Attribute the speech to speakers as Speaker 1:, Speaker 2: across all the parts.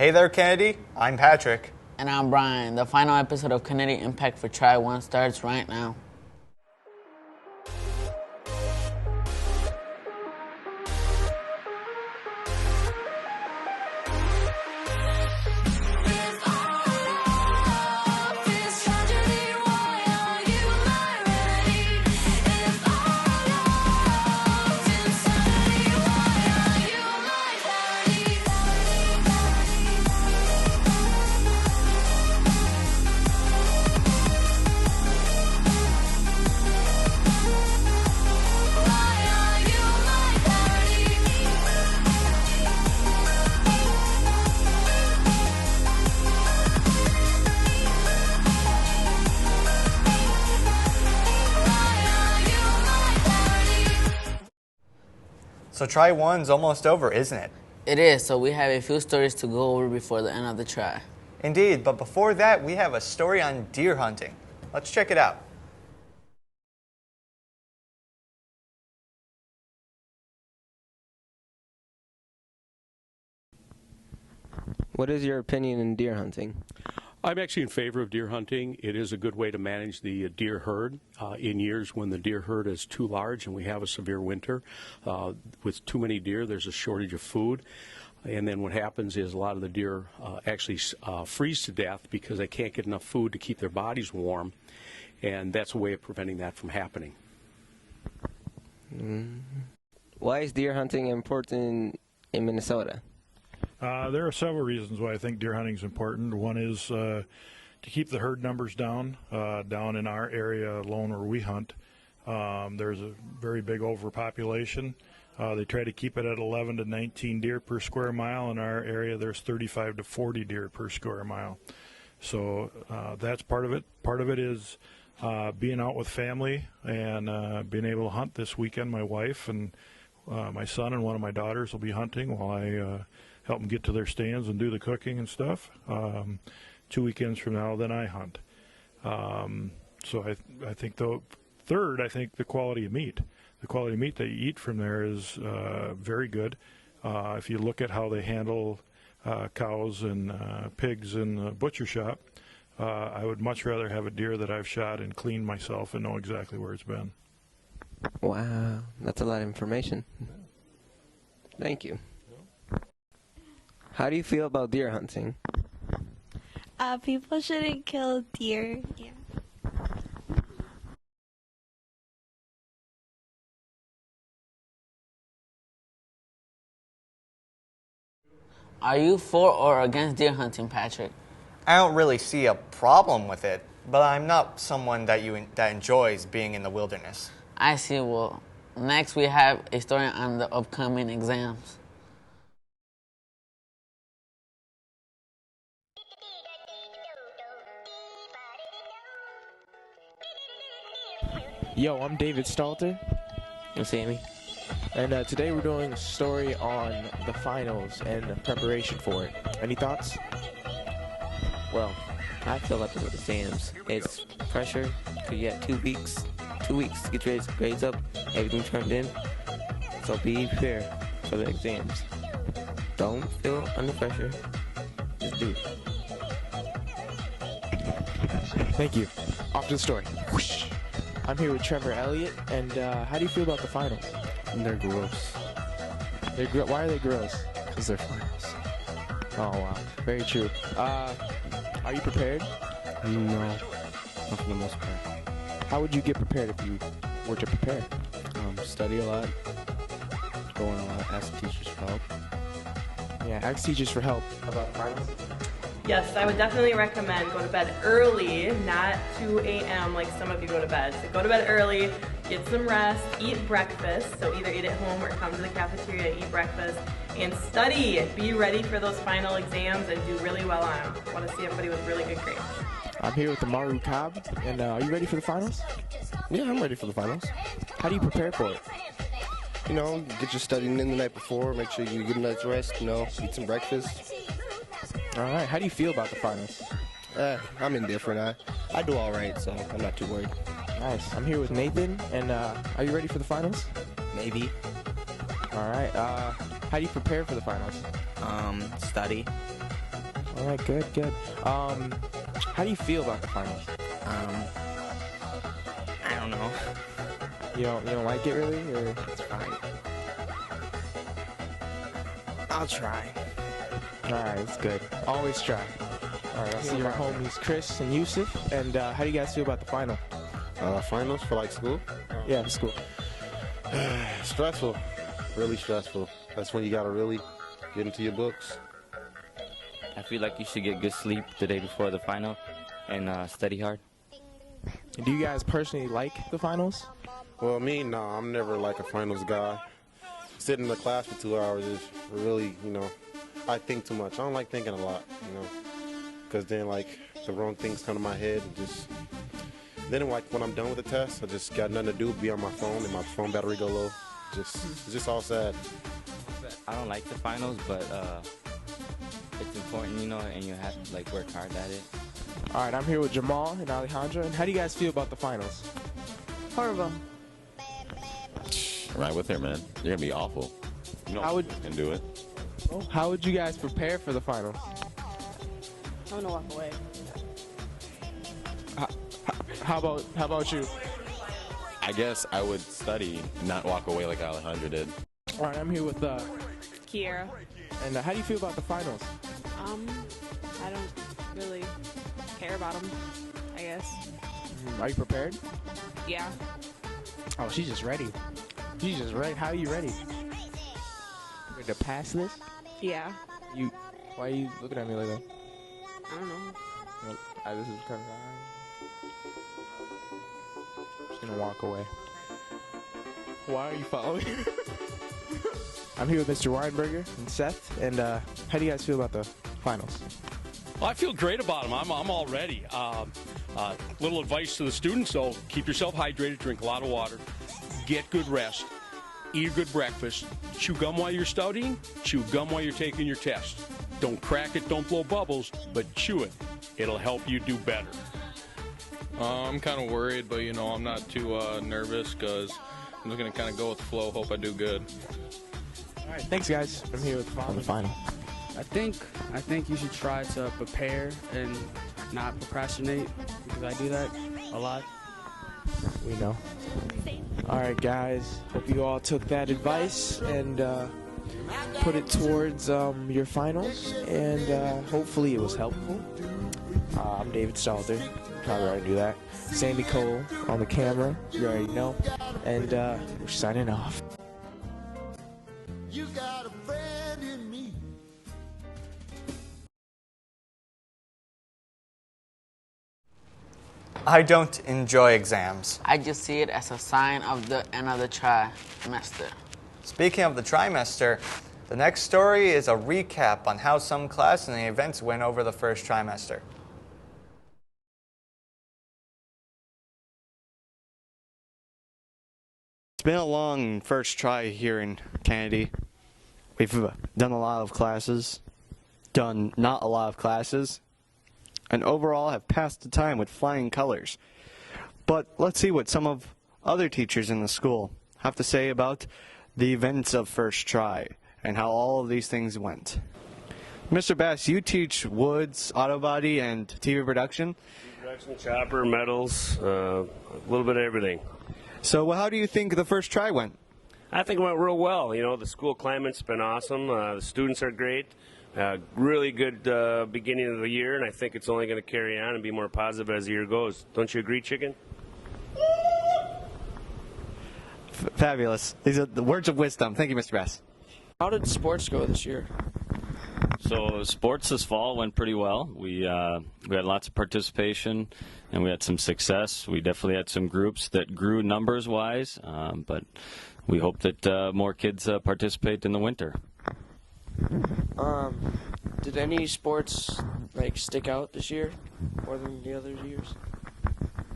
Speaker 1: Hey there, Kennedy. I'm Patrick.
Speaker 2: And I'm Brian. The final episode of Kennedy Impact for Try 1 starts right now.
Speaker 1: So Try 1's almost over, isn't it?
Speaker 2: It is, so we have a few stories to go over before the end of the try.
Speaker 1: Indeed, but before that, we have a story on deer hunting. Let's check it out.
Speaker 3: What is your opinion in deer hunting?
Speaker 4: I'm actually in favor of deer hunting. It is a good way to manage the deer herd in years when the deer herd is too large and we have a severe winter. With too many deer, there's a shortage of food. And then what happens is a lot of the deer actually freeze to death because they can't get enough food to keep their bodies warm. And that's a way of preventing that from happening.
Speaker 3: Why is deer hunting important in Minnesota?
Speaker 5: There are several reasons why I think deer hunting is important. One is to keep the herd numbers down. Down in our area alone where we hunt, there's a very big overpopulation. They try to keep it at 11 to 19 deer per square mile. In our area, there's 35 to 40 deer per square mile. So that's part of it. Part of it is being out with family and being able to hunt this weekend. My wife and my son and one of my daughters will be hunting while I help them get to their stands and do the cooking and stuff. 2 weekends from now, then I hunt. So I think, though, third, I think the quality of meat. The quality of meat that you eat from there is very good. If you look at how they handle cows and pigs in the butcher shop, I would much rather have a deer that I've shot and cleaned myself and know exactly where it's been.
Speaker 3: Wow, that's a lot of information. Thank you. How do you feel about deer hunting?
Speaker 6: People shouldn't kill deer. Yeah.
Speaker 2: Are you for or against deer hunting, Patrick?
Speaker 1: I don't really see a problem with it, but I'm not someone that enjoys being in the wilderness.
Speaker 2: I see. Well, next we have a story on the upcoming exams.
Speaker 7: Yo, I'm David Stalter.
Speaker 3: You see me?
Speaker 7: And today we're doing a story on the finals and the preparation for it. Any thoughts?
Speaker 3: Well, I feel like with the exams, it's pressure. You get 2 weeks to get your grades up, everything turned in. So be prepared for the exams. Don't feel under pressure. Just do it.
Speaker 7: Thank you. Off to the story. Whoosh. I'm here with Trevor Elliott, and how do you feel about the finals?
Speaker 8: They're gross.
Speaker 7: Why are they gross?
Speaker 8: Because they're finals.
Speaker 7: Oh, wow. Very true. Are you prepared?
Speaker 8: No, not for the most part.
Speaker 7: How would you get prepared if you were to prepare?
Speaker 8: Study a lot, go on a lot, ask teachers for help.
Speaker 7: Yeah, ask teachers for help.
Speaker 9: About finals? Yes, I would definitely recommend go to bed early, not 2 a.m. like some of you go to bed. So go to bed early, get some rest, eat breakfast. So either eat at home or come to the cafeteria, eat breakfast, and study. Be ready for those final exams and do really well on them. I want to see everybody with really good grades.
Speaker 7: I'm here with Amaru Cobb, and are you ready for the finals?
Speaker 8: Yeah, I'm ready for the finals.
Speaker 7: How do you prepare for it?
Speaker 8: You know, get your studying in the night before, make sure you get a night's rest, you know, eat some breakfast.
Speaker 7: All right, how do you feel about the finals?
Speaker 8: I'm indifferent. I do all right, so I'm not too worried.
Speaker 7: Nice. I'm here with Nathan, and are you ready for the finals?
Speaker 10: Maybe.
Speaker 7: All right. How do you prepare for the finals?
Speaker 10: Study.
Speaker 7: All right, good, good. How do you feel about the finals?
Speaker 3: I don't know.
Speaker 7: You don't like it really, or?
Speaker 3: It's fine. I'll try.
Speaker 7: All right, it's good. Always try. All right, I'll see your homies Chris and Yusuf. And how do you guys feel about the final?
Speaker 8: Finals for like school?
Speaker 7: Yeah, the school.
Speaker 8: Stressful. Really stressful. That's when you gotta really get into your books.
Speaker 3: I feel like you should get good sleep the day before the final and study hard.
Speaker 7: Do you guys personally like the finals?
Speaker 8: Well, me, no, I'm never like a finals guy. Sitting in the class for 2 hours is really, I think too much. I don't like thinking a lot, because then like the wrong things come to my head and just. Then like when I'm done with the test, I just got nothing to do, be on my phone, and my phone battery go low. It's just all sad.
Speaker 3: I don't like the finals, but it's important, and you have to like work hard at it.
Speaker 7: All right, I'm here with Jamal and Alejandra. And how do you guys feel about the finals?
Speaker 2: Horrible.
Speaker 10: I'm right with her, man. You're gonna be awful. You
Speaker 7: How would-
Speaker 10: can do it.
Speaker 7: How would you guys prepare for the finals?
Speaker 9: I'm gonna walk away.
Speaker 7: How about you?
Speaker 10: I guess I would study, not walk away like Alejandra did.
Speaker 7: All right, I'm here with
Speaker 9: Kiera.
Speaker 7: and how do you feel about the finals?
Speaker 9: I don't really care about them, I guess.
Speaker 7: Are you prepared?
Speaker 9: Yeah.
Speaker 7: Oh, she's just ready. She's just ready. How are you ready? Ready to pass this?
Speaker 9: Yeah.
Speaker 7: Why are you looking at me like that?
Speaker 9: I don't know.
Speaker 7: This is kind of. Just gonna walk away. Why are you following? I'm here with Mr. Weinberger and Seth. And how do you guys feel about the finals?
Speaker 4: Well, I feel great about them. I'm all ready. Little advice to the students, though: keep yourself hydrated, drink a lot of water, get good rest, eat a good breakfast, chew gum while you're studying, chew gum while you're taking your test. Don't crack it, don't blow bubbles, but chew it. It'll help you do better.
Speaker 11: I'm kind of worried, but I'm not too nervous because I'm just gonna kind of go with the flow. Hope I do good.
Speaker 7: All right, thanks guys. I'm here with the final.
Speaker 12: I think you should try to prepare and not procrastinate, because I do that a lot.
Speaker 7: We know. All right, guys. Hope you all took that advice and put it towards your finals, and hopefully it was helpful. I'm David Stalter. Probably already knew that. Sandy Cole on the camera. You already know. And we're signing off.
Speaker 13: You got a friend in me.
Speaker 1: I don't enjoy exams.
Speaker 2: I just see it as a sign of the end of the trimester.
Speaker 1: Speaking of the trimester, the next story is a recap on how some classes and events went over the first trimester.
Speaker 14: It's been a long first try here in Kennedy. We've done a lot of classes, done not a lot of classes, and overall have passed the time with flying colors. But let's see what some of other teachers in the school have to say about the events of first try and how all of these things went. Mr. Bass, you teach woods, auto body, and TV production.
Speaker 15: Production, chopper, metals, a little bit of everything.
Speaker 14: So how do you think the first try went?
Speaker 15: I think it went real well. The school climate's been awesome. The students are great. Really good beginning of the year, and I think it's only going to carry on and be more positive as the year goes. Don't you agree, Chicken?
Speaker 14: Fabulous. These are the words of wisdom. Thank you, Mr. Bass.
Speaker 12: How did sports go this year?
Speaker 16: So sports this fall went pretty well. We had lots of participation, and we had some success. We definitely had some groups that grew numbers-wise, but we hope that more kids participate in the winter.
Speaker 12: Did any sports stick out this year more than the other years?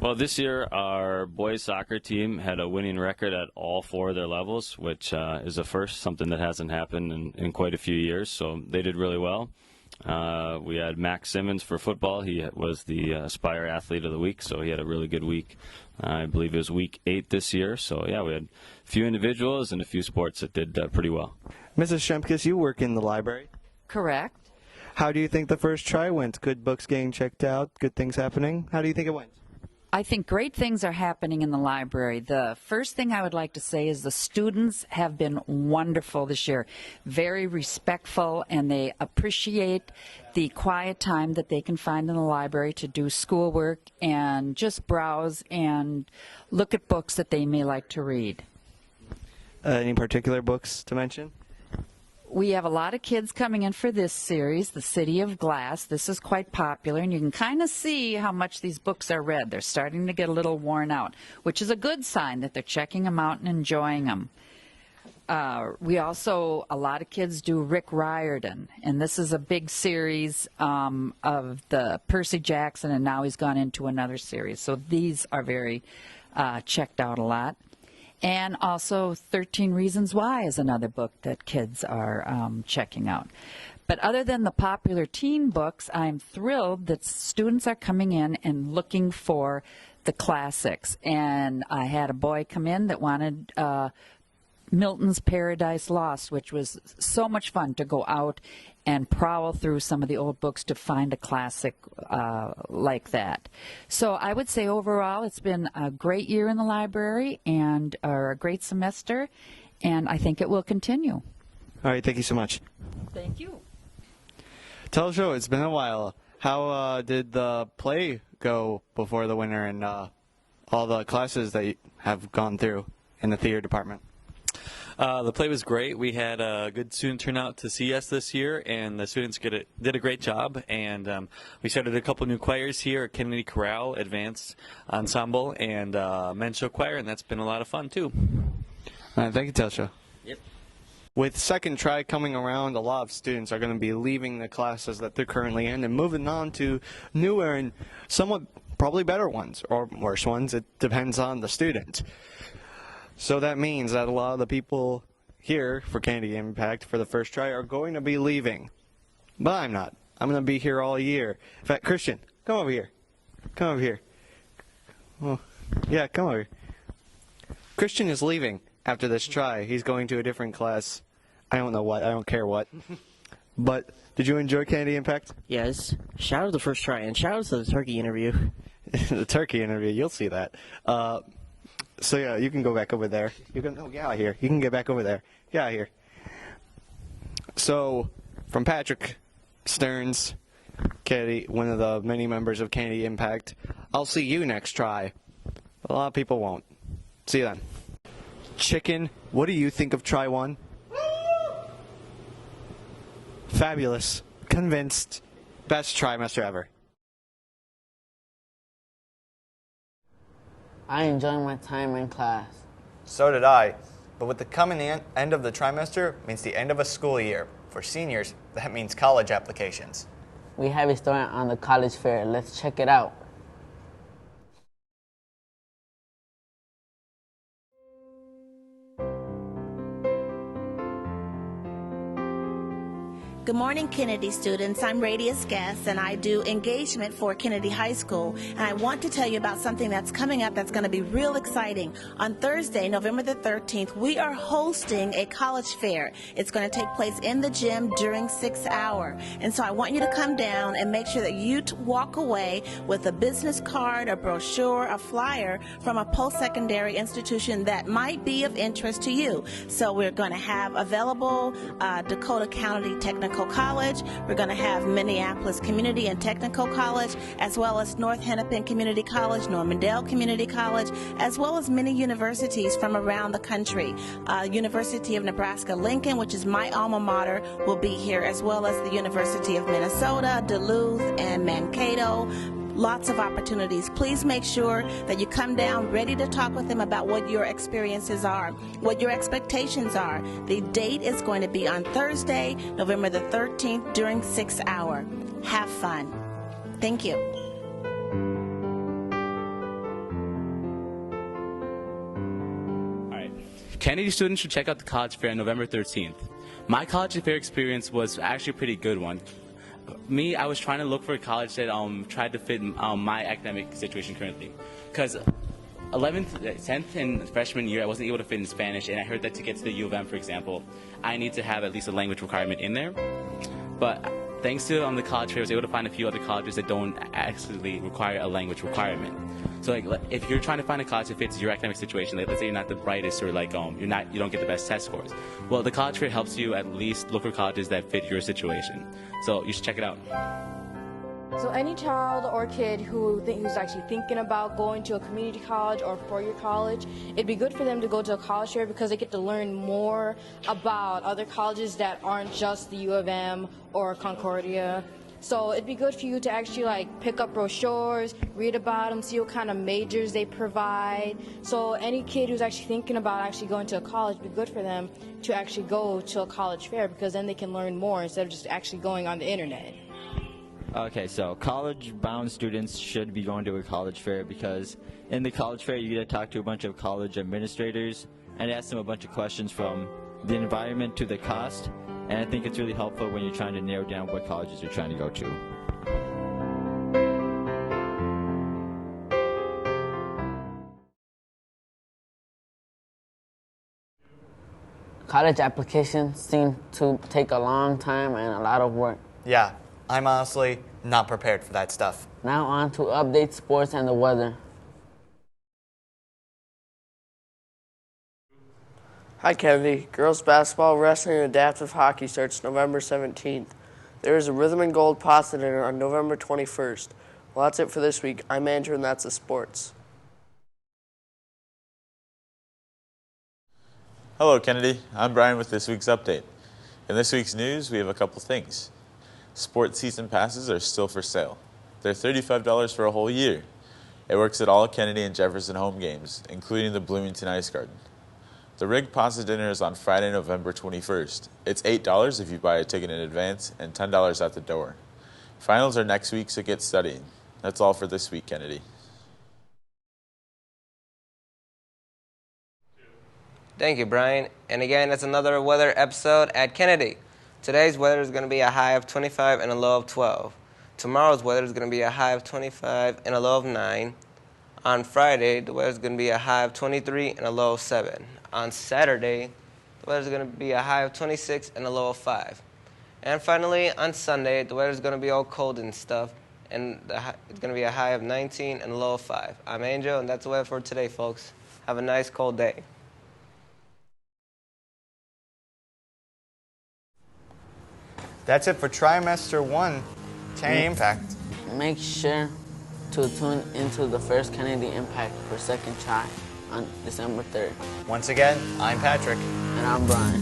Speaker 16: Well, this year our boys soccer team had a winning record at all 4 of their levels, which is a first, something that hasn't happened in quite a few years. So they did really well. We had Max Simmons for football. He was the Aspire Athlete of the Week, so he had a really good week. I believe it was week 8 this year. So, yeah, we had a few individuals and a few sports that did pretty well.
Speaker 14: Mrs. Shemkis, you work in the library.
Speaker 17: Correct.
Speaker 14: How do you think the first try went? Good books getting checked out, good things happening. How do you think it went?
Speaker 17: I think great things are happening in the library. The first thing I would like to say is the students have been wonderful this year, very respectful, and they appreciate the quiet time that they can find in the library to do schoolwork and just browse and look at books that they may like to read.
Speaker 14: Any particular books to mention?
Speaker 17: We have a lot of kids coming in for this series, The City of Glass. This is quite popular, and you can kind of see how much these books are read. They're starting to get a little worn out, which is a good sign that they're checking them out and enjoying them. We also, a lot of kids do Rick Riordan, and this is a big series of the Percy Jackson, and now he's gone into another series. So these are very checked out a lot. And also 13 Reasons Why is another book that kids are checking out. But other than the popular teen books, I'm thrilled that students are coming in and looking for the classics. And I had a boy come in that wanted Milton's Paradise Lost, which was so much fun to go out and prowl through some of the old books to find a classic like that. So I would say overall it's been a great year in the library and a great semester, and I think it will continue.
Speaker 14: All right, thank you so much.
Speaker 17: Thank you.
Speaker 14: Tell us, it's been a while. How did the play go before the winter and all the classes that you have gone through in the theater department?
Speaker 18: The play was great. We had a good student turnout to see us this year, and the students did a great job. And we started a couple new choirs here at Kennedy Corral Advanced Ensemble and Men's Show Choir, and that's been a lot of fun too.
Speaker 14: Thank you, Telsha.
Speaker 18: Yep.
Speaker 14: With second try coming around, a lot of students are going to be leaving the classes that they're currently in and moving on to newer and somewhat probably better ones or worse ones. It depends on the student. So that means that a lot of the people here for Kennedy Impact for the first try are going to be leaving. But I'm not. I'm going to be here all year. In fact, Christian, come over here. Come over here. Oh, yeah, come over. Christian is leaving after this try. He's going to a different class. I don't know what. I don't care what. But did you enjoy Kennedy Impact?
Speaker 19: Yes. Shout out to the first try, and shout out to the turkey interview.
Speaker 14: The turkey interview, you'll see that. So yeah, you can go back over there. You can get out of here. You can get back over there. Get out of here. So, from Patrick Stearns, Kennedy, one of the many members of Kennedy Impact, I'll see you next try. A lot of people won't. See you then. Chicken, what do you think of try one? Fabulous. Convinced. Best trimester ever.
Speaker 2: I enjoy my time in class.
Speaker 1: So did I. But with the coming end of the trimester means the end of a school year. For seniors, that means college applications.
Speaker 2: We have a story on the college fair. Let's check it out.
Speaker 20: Good morning, Kennedy students. I'm Radius Guest, and I do engagement for Kennedy High School. And I want to tell you about something that's coming up that's going to be real exciting. On Thursday, November the 13th, we are hosting a college fair. It's going to take place in the gym during 6 hours. And so I want you to come down and make sure that you walk away with a business card, a brochure, a flyer from a post-secondary institution that might be of interest to you. So we're going to have available Dakota County Technical College. We're going to have Minneapolis Community and Technical College, as well as North Hennepin Community College, Normandale Community College, as well as many universities from around the country. University of Nebraska-Lincoln, which is my alma mater, will be here, as well as the University of Minnesota, Duluth, and Mankato. Lots of opportunities. Please make sure that you come down ready to talk with them about what your experiences are, what your expectations are. The date is going to be on Thursday, November the 13th during 6 hours. Have fun. Thank you.
Speaker 21: All right. Kennedy students should check out the college fair on November 13th. My college fair experience was actually a pretty good one. Me, I was trying to look for a college that tried to fit my academic situation currently. Because 11th, 10th, and freshman year, I wasn't able to fit in Spanish, and I heard that to get to the U of M, for example, I need to have at least a language requirement in there. But thanks to the college fair, I was able to find a few other colleges that don't actually require a language requirement. So like if you're trying to find a college that fits your academic situation, like let's say you're not the brightest or like you don't get the best test scores, well, the college fair helps you at least look for colleges that fit your situation. So you should check it out.
Speaker 5: So any child or kid who's actually thinking about going to a community college or four-year college, it'd be good for them to go to a college fair because they get to learn more about other colleges that aren't just the U of M or Concordia. So it'd be good for you to actually like pick up brochures, read about them, see what kind of majors they provide. So any kid who's actually thinking about actually going to a college, it'd be good for them to actually go to a college fair because then they can learn more instead of just actually going on the internet.
Speaker 22: Okay, so college-bound students should be going to a college fair because in the college fair you get to talk to a bunch of college administrators and ask them a bunch of questions from the environment to the cost, and I think it's really helpful when you're trying to narrow down what colleges you're trying to go to.
Speaker 2: College applications seem to take a long time and a lot of work.
Speaker 1: Yeah, I'm honestly not prepared for that stuff.
Speaker 2: Now on to update sports and the weather.
Speaker 23: Hi Kennedy. Girls basketball, wrestling, and adaptive hockey starts November 17th. There is a Rhythm and Gold Pasta Dinner on November 21st. Well, that's it for this week. I'm Andrew, and that's the sports.
Speaker 24: Hello, Kennedy. I'm Brian with this week's update. In this week's news, we have a couple things. Sports season passes are still for sale. They're $35 for a whole year. It works at all Kennedy and Jefferson home games, including the Bloomington Ice Garden. The Rig Pasta Dinner is on Friday, November 21st. It's $8 if you buy a ticket in advance and $10 at the door. Finals are next week, so get studying. That's all for this week, Kennedy.
Speaker 25: Thank you, Brian. And again, it's another weather episode at Kennedy. Today's weather is going to be a high of 25 and a low of 12. Tomorrow's weather is going to be a high of 25 and a low of 9. On Friday, the weather is going to be a high of 23 and a low of 7. On Saturday, the weather is going to be a high of 26 and a low of 5. And finally, on Sunday, the weather is going to be all cold and stuff, and it's going to be a high of 19 and a low of 5. I'm Angel, and that's the weather for today, folks. Have a nice, cold day.
Speaker 1: That's it for trimester 1, Kennedy Impact.
Speaker 2: Make sure to tune into the first Kennedy Impact for second try on December 3rd.
Speaker 1: Once again, I'm Patrick.
Speaker 2: And I'm Brian.